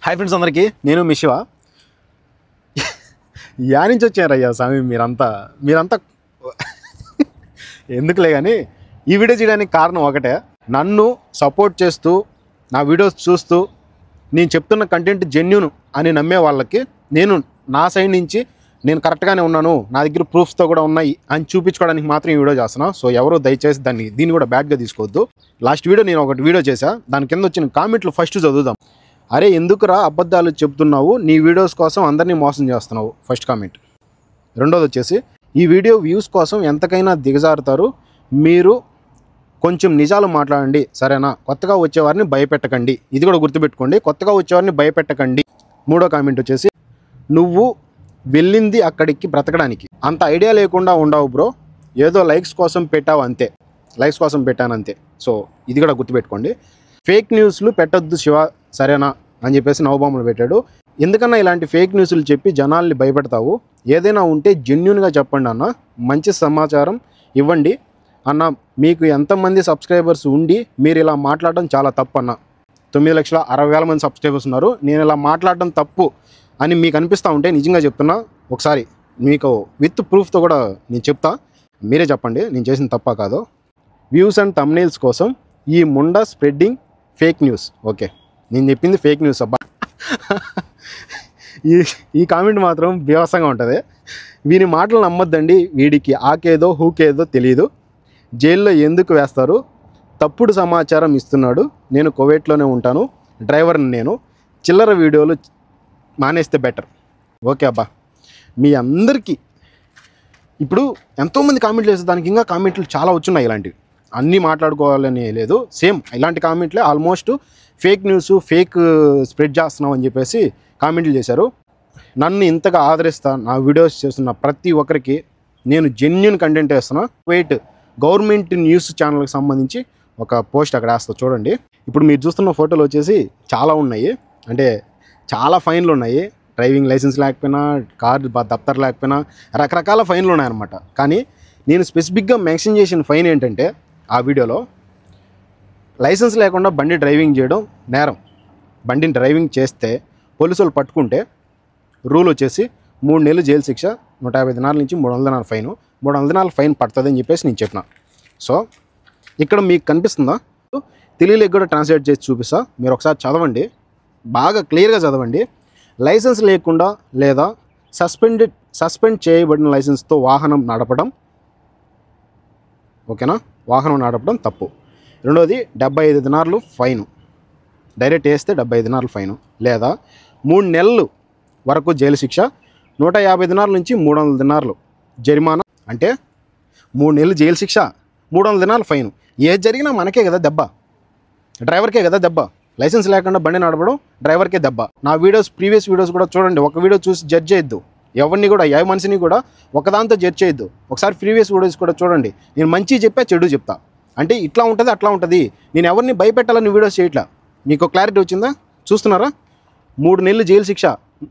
Hi friends అందరికీ నేను మీ Shiva. Yeah నుంచి వచ్చారయ్యా స్వామి మీరంతా ఎందుకులే కానీ ఈ వీడియో చేయడానికి కారణం ఒకటే. నన్ను సపోర్ట్ చేస్తూ నా వీడియోస్ చూస్తూ నేను చెప్తున్న కంటెంట్ జెన్యూన్ అని నమ్మే వాళ్ళకి నేను నా సైడ్ నుంచి నేను కరెక్ట్గానే ఉన్నాను, నా దగ్గర ప్రూఫ్స్తో కూడా ఉన్నాయి అని చూపించుకోవడానికి మాత్రం ఈ వీడియో చేస్తున్నాను. సో ఎవరు దయచేసి దీన్ని కూడా బ్యాడ్గా తీసుకోవద్దు. లాస్ట్ వీడియో నేను ఒకటి వీడియో చేశా, దాని కింద వచ్చిన కామెంట్లు ఫస్ట్ చదువుదాం. అరే ఎందుకురా అబద్ధాలు చెప్తున్నావు, నీ వీడియోస్ కోసం అందరినీ మోసం చేస్తున్నావు, ఫస్ట్ కామెంట్. రెండోది వచ్చేసి ఈ వీడియో వ్యూస్ కోసం ఎంతకైనా దిగజారుతారు, మీరు కొంచెం నిజాలు మాట్లాడండి సరేనా, కొత్తగా వచ్చేవారిని భయపెట్టకండి. ఇది కూడా గుర్తుపెట్టుకోండి, కొత్తగా వచ్చేవారిని భయపెట్టకండి. మూడో కామెంట్ వచ్చేసి నువ్వు వెళ్ళింది అక్కడికి బ్రతకడానికి, అంత ఐడియా లేకుండా ఉండవు బ్రో, ఏదో లైక్స్ కోసం పెట్టావు అంతే, లైక్స్ కోసం పెట్టాను అంతే. సో ఇది కూడా గుర్తుపెట్టుకోండి. ఫేక్ న్యూస్లు పెట్టొద్దు శివ సరేనా అని చెప్పేసి నవబొమ్మలు పెట్టాడు. ఎందుకన్నా ఇలాంటి ఫేక్ న్యూస్లు చెప్పి జనాల్ని భయపెడతావు, ఏదైనా ఉంటే జెన్యూన్గా చెప్పండి అన్న, మంచి సమాచారం ఇవ్వండి అన్న. మీకు ఎంతమంది సబ్స్క్రైబర్స్ ఉండి మీరు ఇలా మాట్లాడడం చాలా తప్పు అన్న. 9,60,000 మంది సబ్స్క్రైబర్స్ ఉన్నారు, నేను ఇలా మాట్లాడడం తప్పు అని మీకు అనిపిస్తూ ఉంటే నిజంగా చెప్తున్నా, ఒకసారి మీకు విత్ ప్రూఫ్తో కూడా నేను చెప్తా, మీరే చెప్పండి నేను చేసిన తప్ప కాదు. వ్యూస్ అండ్ థంబ్నెయిల్స్ కోసం ఈ Munda spreading fake news. Okay నేను చెప్పింది ఫేక్ న్యూస్ అబ్బా. ఈ కామెంట్ మాత్రం బీభత్సంగా ఉంటుంది. వీని మాటలు నమ్మొద్దండి, వీడికి ఆకేదో హూకేదో తెలియదు, జైల్లో ఎందుకు వేస్తారు, తప్పుడు సమాచారం ఇస్తున్నాడు, నేను కువైట్లోనే ఉంటాను, డ్రైవర్ని నేను, చిల్లర వీడియోలు మానేస్తే బెటర్. ఓకే అబ్బా, మీ అందరికీ ఇప్పుడు ఎంతోమంది కామెంట్లు వేస్తే దానికి ఇంకా కామెంట్లు చాలా వచ్చున్నాయి. ఇలాంటివి అన్నీ మాట్లాడుకోవాలని లేదు, సేమ్ ఇలాంటి కామెంట్లే almost fake news fake spread చేస్తున్నాం అని చెప్పేసి కామెంట్లు చేశారు. నన్ను ఇంతగా ఆదరిస్తా నా వీడియోస్ చేస్తున్న ప్రతి ఒక్కరికి నేను జెన్యూన్ కంటెంట్ వేస్తున్నా. వెయిట్ గవర్నమెంట్ న్యూస్ ఛానల్కి సంబంధించి ఒక పోస్ట్ అక్కడ వేస్తా చూడండి. ఇప్పుడు మీరు చూస్తున్న ఫోటోలు వచ్చేసి చాలా ఉన్నాయి, అంటే చాలా ఫైన్లు ఉన్నాయి. డ్రైవింగ్ లైసెన్స్ లేకపోయినా, కార్ దప్తర్ లేకపోయినా రకరకాల ఫైన్లు ఉన్నాయన్నమాట. కానీ నేను స్పెసిఫిక్గా మెన్షన్ చేసిన ఫైన్ ఏంటంటే ఆ వీడియోలో లైసెన్స్ లేకుండా బండి డ్రైవింగ్ చేయడం నేరం. బండిని డ్రైవింగ్ చేస్తే పోలీసులు పట్టుకుంటే రూల్ వచ్చేసి 3 నెలలు జైలు శిక్ష, 150 దినాల నుంచి 300 దినాల ఫైన్, 300 దినాల ఫైన్ పడుతుంది అని చెప్పేసి నేను చెప్పిన. సో ఇక్కడ మీకు కనిపిస్తుందా, తెలుగులోకి కూడా ట్రాన్స్లేట్ చేసి చూపిస్తా, మీరు ఒకసారి చదవండి, బాగా క్లియర్గా చదవండి. లైసెన్స్ లేకుండా లేదా సస్పెండ్ చేయబడిన లైసెన్స్తో వాహనం నడపడం, ఓకేనా, వాహనం నడపడం తప్పు. రెండోది 75 దినార్లు ఫైను, డైరెక్ట్ వేస్తే 75 దినార్లు ఫైను, లేదా 3 నెలలు వరకు జైలు శిక్ష, 150 దినార్ల నుంచి 300 దినార్లు జరిమానా. అంటే 3 నెలలు జైలు శిక్ష, 300 దినార్లు ఫైను. ఏది జరిగినా మనకే కదా దెబ్బ, డ్రైవర్కే కదా దెబ్బ. లైసెన్స్ లేకుండా బండి నడపడం డ్రైవర్కే దెబ్బ. నా ప్రీవియస్ వీడియోస్ కూడా చూడండి, ఒక వీడియో చూసి జడ్జ్ చేయొద్దు, ఎవరిని కూడా ఏ మనిషిని కూడా ఒకదాంతో జడ్జ్ చేయొద్దు. ఒకసారి ప్రీవియస్ వీడియోస్ కూడా చూడండి, నేను మంచి చెప్పా చెడు చెప్తా, అంటే ఇట్లా ఉంటుంది అట్లా ఉంటుంది, నేను ఎవరిని భయపెట్టాలని వీడియోస్ చేయట్లా. మీకు క్లారిటీ వచ్చిందా? చూస్తున్నారా? 3 నెలలు జైలు శిక్ష,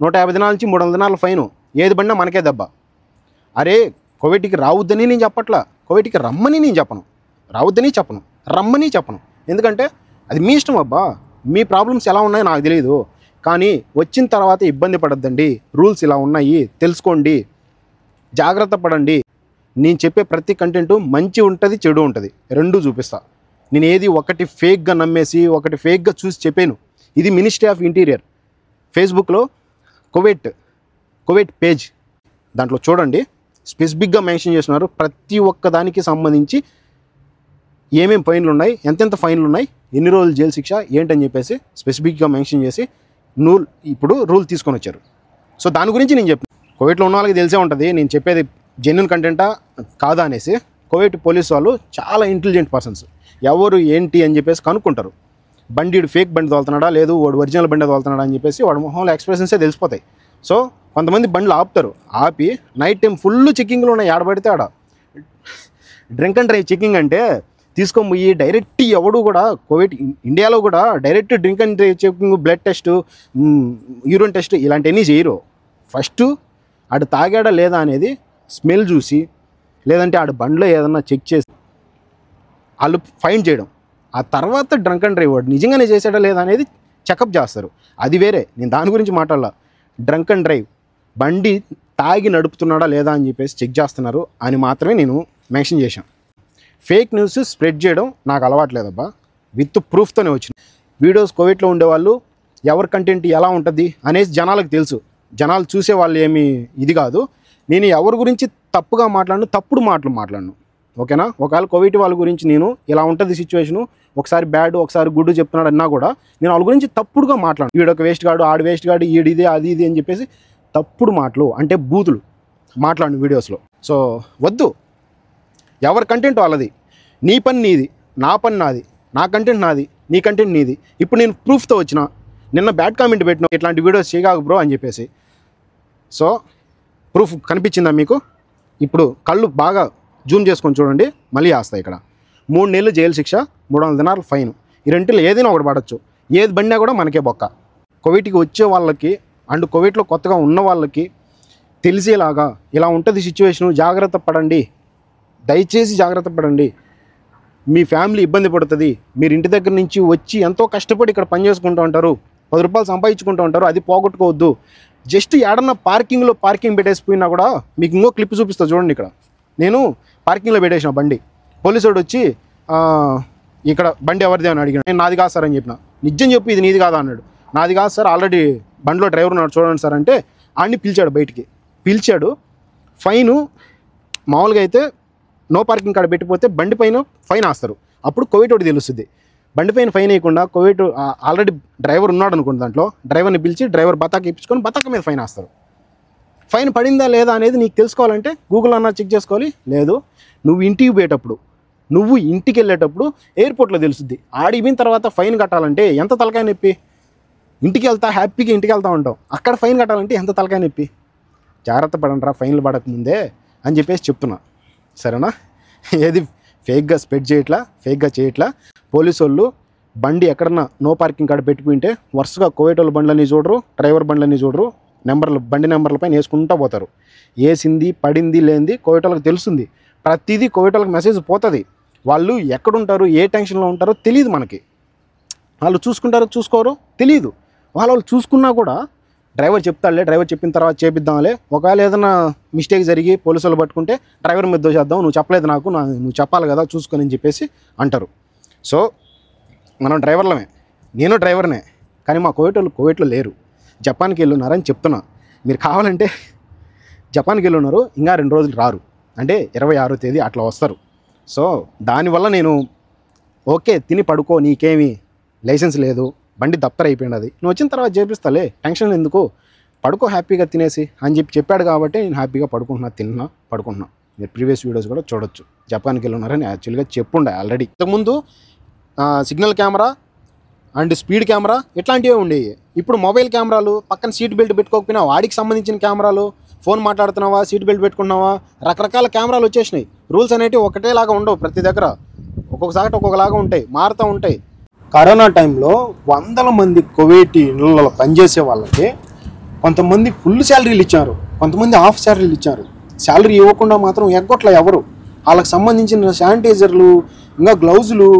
150 దినాల నుంచి 300 దినాల ఫైను, ఏది బండినా మనకే దెబ్బ. అరే కువైట్కి రావద్దని నేను చెప్పట్లా, కువైట్కి రమ్మని నేను చెప్పను, రావద్దని చెప్పను, రమ్మని చెప్పను. ఎందుకంటే అది మీ ఇష్టం అబ్బా, మీ ప్రాబ్లమ్స్ ఎలా ఉన్నాయో నాకు తెలియదు, కానీ వచ్చిన తర్వాత ఇబ్బంది పడద్దండి. రూల్స్ ఇలా ఉన్నాయి తెలుసుకోండి, జాగ్రత్త పడండి. నేను చెప్పే ప్రతి కంటెంట్ మంచి ఉంటుంది చెడు ఉంటుంది, రెండూ చూపిస్తా. నేను ఏది ఒకటి ఫేక్గా నమ్మేసి ఒకటి ఫేక్గా చూసి చెప్పాను. ఇది మినిస్ట్రీ ఆఫ్ ఇంటీరియర్ ఫేస్బుక్లో కువైట్ పేజ్, దాంట్లో చూడండి స్పెసిఫిక్గా మెన్షన్ చేస్తున్నారు ప్రతి ఒక్క దానికి సంబంధించి ఏమేమి ఫైన్లు ఉన్నాయి, ఎంతెంత ఫైన్లు ఉన్నాయి, ఎన్ని రోజులు జైలు శిక్ష ఏంటని చెప్పేసి స్పెసిఫిక్గా మెన్షన్ చేసి ఇప్పుడు రూల్ తీసుకొని వచ్చారు. సో దాని గురించి నేను చెప్పాను. కువైట్లో ఉన్న వాళ్ళకి తెలిసే ఉంటుంది నేను చెప్పేది జెన్యూన్ కంటెంటా కాదా అనేసి. కువైట్ పోలీస్ వాళ్ళు చాలా ఇంటెలిజెంట్ పర్సన్స్, ఎవరు ఏంటి అని చెప్పేసి కనుక్కుంటారు. బండి ఫేక్ బండి తోలుతున్నాడా లేదు వాడు ఒరిజినల్ బండి తోలుతున్నాడా అని చెప్పేసి వాడు మొహంలో ఎక్స్ప్రెషన్సే తెలిసిపోతాయి. సో కొంతమంది బండ్లు ఆపుతారు, ఆపి నైట్ టైం ఫుల్ చెక్కింగ్లో ఉన్నాయి, ఆడబడితే ఆడ డ్రింక్ అండ్ డ్రైవ్ చెక్కింగ్ అంటే తీసుకొని పోయి డైరెక్ట్ ఎవడు కూడా కువైట్ ఇండియాలో కూడా direct drink and drive checking, blood test, urine test ఇలాంటివన్నీ చేయరు. ఫస్ట్ ఆడు తాగాడా లేదా అనేది స్మెల్ చూసి, లేదంటే ఆడు బండిలో ఏదన్నా చెక్ చేసి వాళ్ళు ఫైన్ చేయడం, ఆ తర్వాత డ్రంక్ అండ్ డ్రైవ్ వాడు నిజంగానే చేశాడా లేదా అనేది చెకప్ చేస్తారు. అది వేరే, నేను దాని గురించి మాట్లాడాల. డ్రంక్ అండ్ డ్రైవ్, బండి తాగి నడుపుతున్నాడా లేదా అని చెప్పేసి చెక్ చేస్తున్నారు అని మాత్రమే నేను మెన్షన్ చేశాను. ఫేక్ న్యూస్ స్ప్రెడ్ చేయడం నాకు అలవాట్లేదబ్బా. విత్ ప్రూఫ్తోనే వచ్చింది. వీడియోస్ కోవిడ్లో ఉండేవాళ్ళు ఎవరి కంటెంట్ ఎలా ఉంటుంది అనేసి జనాలకు తెలుసు. జనాలు చూసే వాళ్ళు ఏమి ఇది కాదు. నేను ఎవరి గురించి తప్పుగా మాట్లాడను, తప్పుడు మాట్లాడను, ఓకేనా. ఒకవేళ కోవిడ్ వాళ్ళ గురించి నేను ఇలా ఉంటుంది సిచ్యువేషను, ఒకసారి బ్యాడ్ ఒకసారి గుడ్ చెప్తున్నాడు అన్నా కూడా నేను వాళ్ళ గురించి తప్పుడుగా మాట్లాడు. వీడొక వేస్ట్ గాడు, ఆడు వేస్ట్ గాడు, ఈడిదే అది ఇది అని చెప్పేసి తప్పుడు మాటలు అంటే బూతులు మాట్లాడు వీడియోస్లో. సో వద్దు, ఎవరి కంటెంట్ వాళ్ళది, నీ పని నీది, నా పని నాది, నా కంటెంట్ నాది, నీ కంటెంట్ నీది. ఇప్పుడు నేను ప్రూఫ్తో వచ్చిన, నిన్న బ్యాడ్ కామెంట్ పెట్టిన ఇట్లాంటి వీడియోస్ చేయగాకు బ్రో అని చెప్పేసి. సో ప్రూఫ్ కనిపించిందా మీకు? ఇప్పుడు కళ్ళు బాగా జూమ్ చేసుకొని చూడండి, మళ్ళీ వేస్తాయి ఇక్కడ. 3 నెలలు జైలు శిక్ష, 300 దినాలు ఫైన్. ఈ రెంటిలో ఏదైనా ఒకటి పడవచ్చు. ఏది బండినా కూడా మనకే బొక్క. కోవిడ్కి వచ్చే వాళ్ళకి అండ్ కోవిడ్లో కొత్తగా ఉన్న వాళ్ళకి తెలిసేలాగా ఇలా ఉంటుంది సిచ్యువేషను, జాగ్రత్త పడండి, దయచేసి జాగ్రత్త పడండి. మీ ఫ్యామిలీ ఇబ్బంది పడుతుంది. మీరు ఇంటి దగ్గర నుంచి వచ్చి ఎంతో కష్టపడి ఇక్కడ పని చేసుకుంటూ ఉంటారు, 10 రూపాయలు సంపాదించుకుంటూ ఉంటారు, అది పోగొట్టుకోవద్దు. జస్ట్ ఏడన్నా పార్కింగ్లో పార్కింగ్ పెట్టేసిపోయినా కూడా మీకు ఇంకో క్లిప్ చూపిస్తా చూడండి. ఇక్కడ నేను పార్కింగ్లో పెట్టేసిన బండి, పోలీసు వాడు వచ్చి ఇక్కడ బండి ఎవరిది అని అడిగాడు. నేను నాది కాదు సార్ అని చెప్పిన. నిజం చెప్పి ఇది నీది కాదా అన్నాడు. నాది కాదు సార్, ఆల్రెడీ బండిలో డ్రైవర్ ఉన్నాడు చూడండి సార్ అంటే ఆడిని పిలిచాడు, బయటికి పిలిచాడు. ఫైను మామూలుగా అయితే నో పార్కింగ్ కాడ పెట్టిపోతే బండి పైన ఫైన్ వేస్తారు. అప్పుడు కోవిడ్ ఒకటి తెలుస్తుంది. బండి పైన ఫైన్ వేయకుండా కోవిడ్ ఆల్రెడీ డ్రైవర్ ఉన్నాడు అనుకోండి, దాంట్లో డ్రైవర్ని పిలిచి డ్రైవర్ బతాక ఇప్పించుకొని బతాక మీద ఫైన్ వేస్తారు. ఫైన్ పడిందా లేదా అనేది నీకు తెలుసుకోవాలంటే గూగుల్ అన్నా చెక్ చేసుకోవాలి. లేదు, నువ్వు ఇంటికి పోయేటప్పుడు, నువ్వు ఇంటికి వెళ్ళేటప్పుడు ఎయిర్పోర్ట్లో తెలుస్తుంది. ఆడిపోయిన తర్వాత ఫైన్ కట్టాలంటే ఎంత తలకాయ నొప్పి. ఇంటికి వెళ్తా హ్యాపీగా ఇంటికి వెళ్తా ఉంటాం, అక్కడ ఫైన్ కట్టాలంటే ఎంత తలకాయ నొప్పి. జాగ్రత్త పడండిరా ఫైన్లు పడకముందే అని చెప్పేసి చెప్తున్నా, సరేనా. ఏది ఫేక్గా స్ప్రెడ్ చేయట్లా. పోలీసు వాళ్ళు బండి ఎక్కడన్నా నో పార్కింగ్ కాడ పెట్టుకుంటే వరుసగా కోవిడ్ వాళ్ళ బండ్లన్నీ చూడరు, డ్రైవర్ బండ్లన్నీ చూడరు, బండి నెంబర్లపైన వేసుకుంటూ పోతారు. వేసింది పడింది లేనిది కోవిడ్ వాళ్ళకి తెలుస్తుంది. ప్రతిదీ కోవిడ్ వాళ్ళకి మెసేజ్ పోతుంది. వాళ్ళు ఎక్కడుంటారు, ఏ టెన్షన్లో ఉంటారో తెలియదు మనకి. వాళ్ళు చూసుకుంటారో చూసుకోరో తెలియదు. వాళ్ళు చూసుకున్నా కూడా డ్రైవర్ చెప్తాడులే, డ్రైవర్ చెప్పిన తర్వాత చేపిద్దాంలే, ఒకవేళ ఏదైనా మిస్టేక్ జరిగి పోలీసు వాళ్ళు పట్టుకుంటే డ్రైవర్ మీద దోషేద్దాం, నువ్వు చెప్పలేదు నాకు, నువ్వు చెప్పాలి కదా చూసుకొని అని చెప్పేసి అంటారు. సో మనం డ్రైవర్లమే, నేను డ్రైవర్నే, కానీ మా కోవిడ్లో లేరు, జపాన్కి వెళ్ళున్నారని చెప్తున్నా. మీరు కావాలంటే జపాన్కి వెళ్ళున్నారు, ఇంకా 2 రోజులు రారు, అంటే 26వ తేదీ అట్లా వస్తారు. సో దానివల్ల నేను ఓకే తిని పడుకో, నీకేమి లైసెన్స్ లేదు, బండి దప్తర్ అయిపోయింది, అది నువ్వు వచ్చిన తర్వాత చేపిస్తాలే, టెన్షన్ ఎందుకు, పడుకో హ్యాపీగా తినేసి అని చెప్పాడు కాబట్టి నేను హ్యాపీగా పడుకుంటున్నా. మీరు ప్రీవియస్ వీడియోస్ కూడా చూడొచ్చు. జపాన్కి వెళ్ళున్నారని యాక్చువల్గా చెప్పుండే ఆల్రెడీ. ఇంతకుముందు signal camera and speed camera ఇట్లాంటివే ఉండేవి. ఇప్పుడు మొబైల్ కెమెరాలు, పక్కన సీట్ బెల్ట్ పెట్టుకోకపోయినా వాడికి సంబంధించిన కెమెరాలు, ఫోన్ మాట్లాడుతున్నావా సీట్ బెల్ట్ పెట్టుకున్నావా, రకరకాల కెమెరాలు వచ్చేసినాయి. రూల్స్ అనేవి ఒకటేలాగా ఉండవు, ప్రతి దగ్గర ఒక్కొక్కసారి ఒక్కొక్కలాగా ఉంటాయి, మారుతూ ఉంటాయి. కరోనా టైంలో 100 మంది కోవిడ్ ఇళ్ళలో పనిచేసే వాళ్ళకి కొంతమంది ఫుల్ శాలరీలు ఇచ్చారు, కొంతమంది హాఫ్ శాలరీలు ఇచ్చారు. శాలరీ ఇవ్వకుండా మాత్రం ఎగ్గొట్ల ఎవరు. వాళ్ళకి సంబంధించిన శానిటైజర్లు, ఇంకా గ్లౌజులు,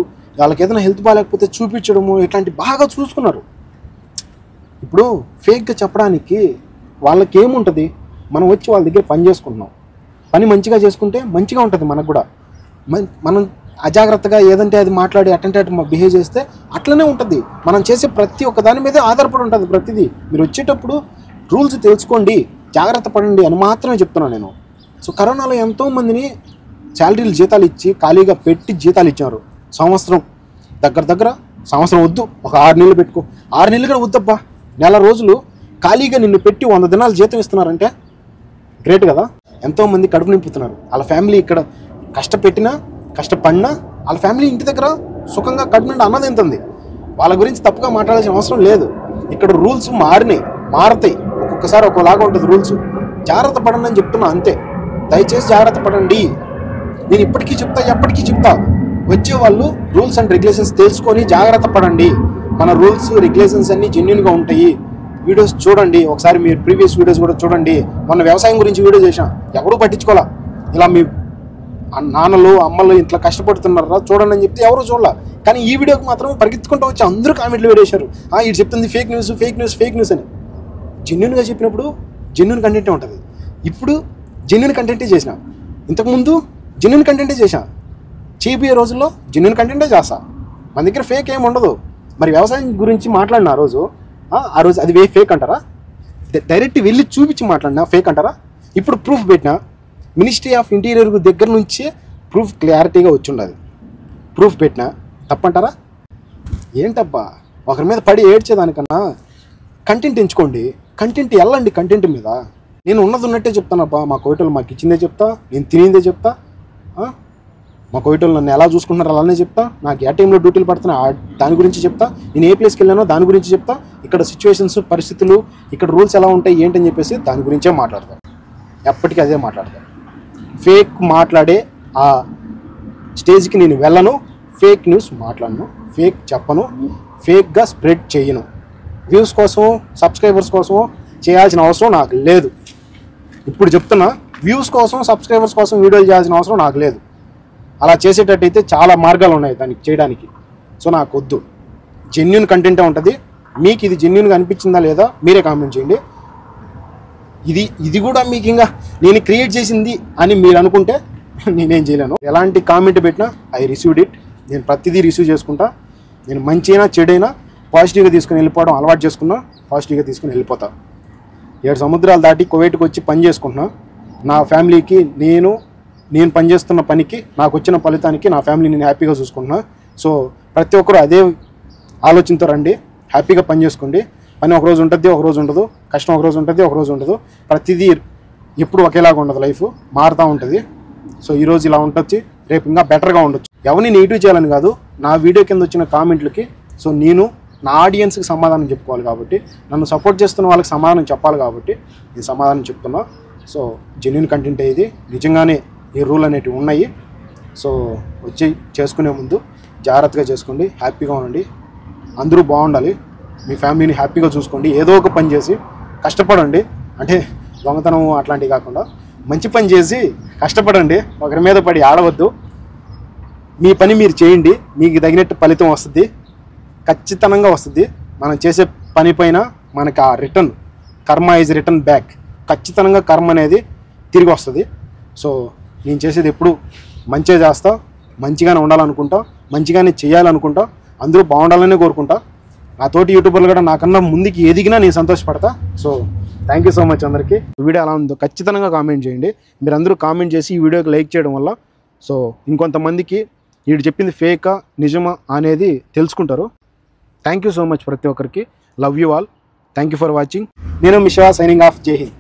వాళ్ళకి ఏదైనా హెల్త్ బాగాలేకపోతే చూపించడము, ఇట్లాంటి బాగా చూసుకున్నారు. ఇప్పుడు ఫేక్గా చెప్పడానికి వాళ్ళకి ఏముంటుంది, మనం వచ్చి వాళ్ళ దగ్గర పని చేసుకుంటున్నాం, పని మంచిగా చేసుకుంటే మంచిగా ఉంటుంది మనకు కూడా. మనం అజాగ్రత్తగా ఏదంటే అది మాట్లాడి అటంటే అటు బిహేవ్ చేస్తే అట్లనే ఉంటుంది. మనం చేసే ప్రతి ఒక్క దాని మీదే ఆధారపడి ఉంటుంది ప్రతిదీ. మీరు వచ్చేటప్పుడు రూల్స్ తెలుసుకోండి, జాగ్రత్త పడండి అని మాత్రమే చెప్తున్నాను నేను. సో కరోనాలో ఎంతోమందిని శాలరీలు జీతాలు ఇచ్చి ఖాళీగా పెట్టి జీతాలు ఇచ్చారు. దగ్గర సంవత్సరం వద్దు, ఒక 6 నెలలు పెట్టుకో, 6 నెలలు కూడా వద్దబ్బా, 1 నెల రోజులు ఖాళీగా నిన్ను పెట్టి 100 దినాలు జీతం ఇస్తున్నారంటే గ్రేట్ కదా. ఎంతోమంది కడుపు నింపుతున్నారు. వాళ్ళ ఫ్యామిలీ ఇక్కడ కష్టపడినా వాళ్ళ ఫ్యామిలీ ఇంటి దగ్గర సుఖంగా కడుపు నిండా అన్నది ఎంతుంది. వాళ్ళ గురించి తప్పుగా మాట్లాడాల్సిన అవసరం లేదు. ఇక్కడ రూల్స్ మారతాయి, ఒక్కొక్కసారి ఒక్కోలాగా ఉంటుంది రూల్స్. జాగ్రత్త పడండి అని చెప్తున్నా అంతే. దయచేసి జాగ్రత్త పడండి. నేను ఇప్పటికీ చెప్తా, ఎప్పటికీ చెప్తా, వచ్చే వాళ్ళు రూల్స్ అండ్ రెగ్యులేషన్స్ తెలుసుకొని జాగ్రత్త పడండి. మన రూల్స్ రెగ్యులేషన్స్ అన్నీ జెన్యూన్గా ఉంటాయి. వీడియోస్ చూడండి ఒకసారి, మీరు ప్రీవియస్ వీడియోస్ కూడా చూడండి. మొన్న వ్యవసాయం గురించి వీడియో చేశాను, ఎవడూ పట్టించుకోవాలా. ఇలా మీ నాన్నలు అమ్మలు ఇంట్లో కష్టపడుతున్నారా చూడండి అని చెప్తే ఎవరు చూడాల. కానీ ఈ వీడియోకి మాత్రం పరిగెత్తుకుంటూ వచ్చి అందరూ కామెంట్లు పెట్టేశారు, ఇది చెప్తుంది fake news fake news fake news అని. జెన్యున్గా చెప్పినప్పుడు జెన్యున్ కంటెంటే ఉంటుంది. ఇప్పుడు జెన్యున్ కంటెంటే చేసిన, ఇంతకుముందు జెన్యున్ కంటెంటే చేసా, చేయబోయే రోజుల్లో జెన్యున్ కంటెంటే చేస్తా. మన దగ్గర ఫేక్ ఏమి ఉండదు. మరి వ్యవసాయం గురించి మాట్లాడిన ఆ రోజు అది ఫేక్ అంటారా? డైరెక్ట్ వెళ్ళి చూపించి మాట్లాడినా ఫేక్ అంటారా? ఇప్పుడు ప్రూఫ్ పెట్టినా మినిస్ట్రీ ఆఫ్ ఇంటీరియర్ దగ్గర నుంచే ప్రూఫ్ క్లారిటీగా వచ్చి ఉండదు. ప్రూఫ్ పెట్టినా తప్పంటారా? ఏంటబ్బా ఒకరి మీద పడి ఏడ్చేదానికన్నా కంటెంట్ ఎంచుకోండి, కంటెంట్ వెళ్ళండి. కంటెంట్ మీద నేను ఉన్నట్టే చెప్తానబ్బా. మా కోవిటోళ్ళు మాకు ఇచ్చిందే చెప్తా, నేను తినిందే చెప్తా. మా కోవిటోళ్ళు నన్ను ఎలా చూసుకుంటున్నారో అలానే చెప్తా. నాకు ఏ టైంలో డ్యూటీలు పడుతున్నా దాని గురించి చెప్తా. నేను ఏ ప్లేస్కి వెళ్ళానో దాని గురించి చెప్తా. ఇక్కడ సిచ్యువేషన్స్ పరిస్థితులు ఇక్కడ రూల్స్ ఎలా ఉంటాయి ఏంటని చెప్పేసి దాని గురించే మాట్లాడతాను. ఎప్పటికీ అదే మాట్లాడతాను. ఫేక్ మాట్లాడే ఆ స్టేజ్కి నేను వెళ్ళను. ఫేక్ న్యూస్ మాట్లాడను, ఫేక్ చెప్పను, ఫేక్గా స్ప్రెడ్ చేయను. వ్యూస్ కోసం సబ్స్క్రైబర్స్ కోసం చేయాల్సిన అవసరం నాకు లేదు. ఇప్పుడు చెప్తున్నా, వ్యూస్ కోసం సబ్స్క్రైబర్స్ కోసం వీడియోలు చేయాల్సిన అవసరం నాకు లేదు. అలా చేసేటట్టయితే చాలా మార్గాలు ఉన్నాయి దానికి చేయడానికి. సో నాకు వద్దు. జెన్యున్ కంటెంటే ఉంటుంది. మీకు ఇది జెన్యున్గా అనిపించిందా లేదా మీరే కామెంట్ చేయండి. ఇది కూడా మీకు ఇంకా నేను క్రియేట్ చేసింది అని మీరు అనుకుంటే నేనేం చేయలేను. ఎలాంటి కామెంట్ పెట్టినా ఐ రిసీవ్డ్ ఇట్. నేను ప్రతిదీ రిసీవ్ చేసుకుంటా. నేను మంచైనా చెడైనా పాజిటివ్గా తీసుకుని వెళ్ళిపోవడం అలవాటు చేసుకున్నా, పాజిటివ్గా తీసుకుని వెళ్ళిపోతా. 7 సముద్రాలు దాటి కువైట్కి వచ్చి పని చేసుకుంటున్నా. నా ఫ్యామిలీకి నేను పనిచేస్తున్న పనికి నాకు వచ్చిన ఫలితానికి నా ఫ్యామిలీ నేను హ్యాపీగా చూసుకుంటున్నా. సో ప్రతి ఒక్కరు అదే ఆలోచనతో రండి, హ్యాపీగా పని చేసుకోండి. పని ఒకరోజు ఉంటుంది, ఒకరోజు ఉండదు. కష్టం ఒకరోజు ఉంటుంది, ఒకరోజు ఉండదు. ప్రతిదీ ఎప్పుడు ఒకేలాగా ఉండదు. లైఫ్ మారుతూ ఉంటుంది. సో ఈరోజు ఇలా ఉండొచ్చు, రేపు ఇంకా బెటర్గా ఉండొచ్చు. ఎవరిని నెగిటివ్ చేయాలని కాదు, నా వీడియో కింద వచ్చిన కామెంట్లకి సో నేను నా ఆడియన్స్కి సమాధానం చెప్పుకోవాలి కాబట్టి, నన్ను సపోర్ట్ చేస్తున్న వాళ్ళకి సమాధానం చెప్పాలి కాబట్టి నేను సమాధానం చెప్తున్నా. సో జెన్యున్ కంటెంట్ ఇది. నిజంగానే ఈ రూల్ అనేటివి ఉన్నాయి. సో వచ్చి చేసుకునే ముందు జాగ్రత్తగా చేసుకోండి, హ్యాపీగా ఉండండి. అందరూ బాగుండాలి. మీ ఫ్యామిలీని హ్యాపీగా చూసుకోండి. ఏదో ఒక పని చేసి కష్టపడండి. అంటే దొంగతనం అట్లాంటివి కాకుండా మంచి పని చేసి కష్టపడండి. ఒకరి మీద పడి ఆడవద్దు. మీ పని మీరు చేయండి, మీకు తగినట్టు ఫలితం వస్తుంది, ఖచ్చితంగా వస్తుంది. మనం చేసే పని పైన మనకి ఆ రిటర్న్, కర్మ ఈజ్ రిటర్న్ బ్యాక్. ఖచ్చితంగా కర్మ అనేది తిరిగి వస్తుంది. సో నేను చేసేది ఎప్పుడు మంచిగా చేస్తా, మంచిగానే ఉండాలనుకుంటా, మంచిగానే చేయాలనుకుంటా, అందరూ బాగుండాలనే కోరుకుంటా. నా తోటి యూట్యూబర్లు కూడా నాకన్నా ముందుకి ఎదిగినా నేను సంతోషపడతా. So thank you so much అందరికీ. వీడియో ఎలా ఉందో ఖచ్చితంగా కామెంట్ చేయండి. మీరు అందరూ కామెంట్ చేసి ఈ వీడియోకి లైక్ చేయడం వల్ల సో ఇంకొంతమందికి వీడు చెప్పింది ఫేకా నిజమా అనేది తెలుసుకుంటారు. థ్యాంక్ యూ సో మచ్ ప్రతి ఒక్కరికి. Love you all. Thank you for watching. నేను మిషా సైనింగ్ ఆఫ్. జై హింద్.